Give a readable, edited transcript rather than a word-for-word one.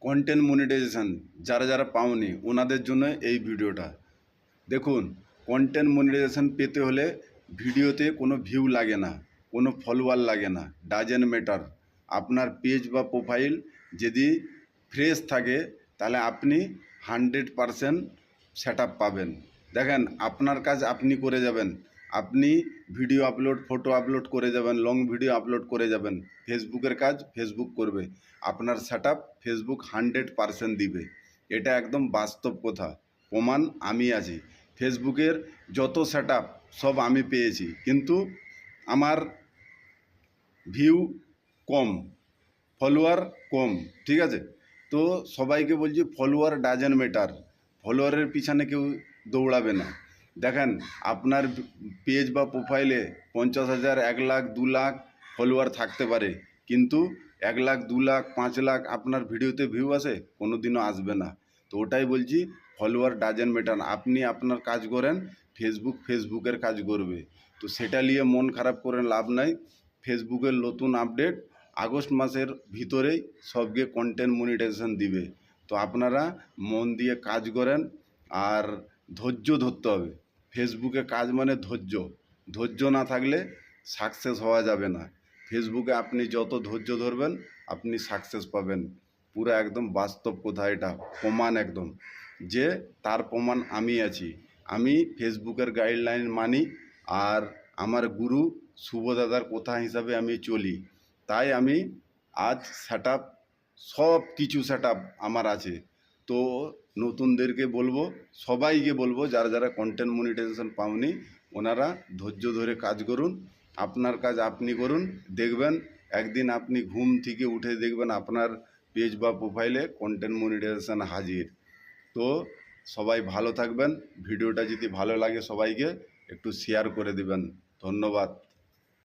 Content monetization যারা যারা পাওনি ওনাদের জন্য এই ভিডিওটা। দেখুন, কন্টেন্ট মনিটাইজেশন পেতে হলে ভিডিওতে কোনো ভিউ লাগে না, কোনো ফলোয়ার লাগে না, ডাজেন্ট ম্যাটার। আপনার পেজ বা প্রোফাইল যদি ফ্রেশ থাকে তাহলে আপনি 100% সেট আপ পাবেন। দেখেন, আপনার কাজ আপনি করে যাবেন, আপনি ভিডিও আপলোড, ফটো আপলোড করে যাবেন, লং ভিডিও আপলোড করে যাবেন। ফেসবুকের কাজ ফেসবুক করবে, আপনার সেট আপ ফেসবুক 100% দিবে। এটা একদম বাস্তব কথা, প্রমাণ আমি আছি। ফেসবুকের যত সেট আপ সব আমি পেয়েছি, কিন্তু আমার ভিউ কম, ফলোয়ার কম, ঠিক আছে? তো সবাইকে বলছি, ফলোয়ার ডাজেন্ট ম্যাটার। ফলোয়ারের পিছনে কেউ দৌড়াবে না। দেখেন, আপনার পেজ বা প্রোফাইলে 50,000, 1 লাখ, 2 লাখ ফলোয়ার থাকতে পারে, কিন্তু 1 লাখ, 2 লাখ, 5 লাখ আপনার ভিডিওতে ভিউ আসে? কোনো দিনও আসবে না। তো ওটাই বলছি, ফলোয়ার ডাজেন্ট ম্যাটার। আপনি আপনার কাজ করেন, ফেসবুক ফেসবুকের কাজ করবে। তো সেটা নিয়ে মন খারাপ করে লাভ নাই। ফেসবুকের নতুন আপডেট আগস্ট মাসের ভিতরেই সবকে কন্টেন্ট মনিটাইজেশন দিবে। তো আপনারা মন দিয়ে কাজ করেন, আর ধৈর্য ধরতে হবে। ফেসবুকে কাজ মানে ধৈর্য, ধৈর্য না থাকলে সাকসেস হওয়া যাবে না। ফেসবুকে আপনি যত ধৈর্য ধরবেন আপনি সাকসেস পাবেন। পুরো একদম বাস্তব কথা, এটা প্রমাণ একদম, যে তার প্রমাণ আমি আছি। আমি ফেসবুকের গাইডলাইন মানি, আর আমার গুরু শুভ দাদার কথা হিসাবে আমি চলি। তাই আমি আজ সেট আপ, সব কিছু সেট আপ আমার আছে। তো নতুনদেরকে বলবো, সবাইকে বলবো, যারা যারা কন্টেন্ট মনিটাইজেশন পাওনি ওনারা ধৈর্য ধরে কাজ করুন। আপনার কাজ আপনি করুন, দেখবেন একদিন আপনি ঘুম থেকে উঠে দেখবেন আপনার পেজ বা প্রোফাইলে কন্টেন্ট মনিটাইজেশন হাজির। তো সবাই ভালো থাকবেন। ভিডিওটা যদি ভালো লাগে সবাইকে একটু শেয়ার করে দিবেন। ধন্যবাদ।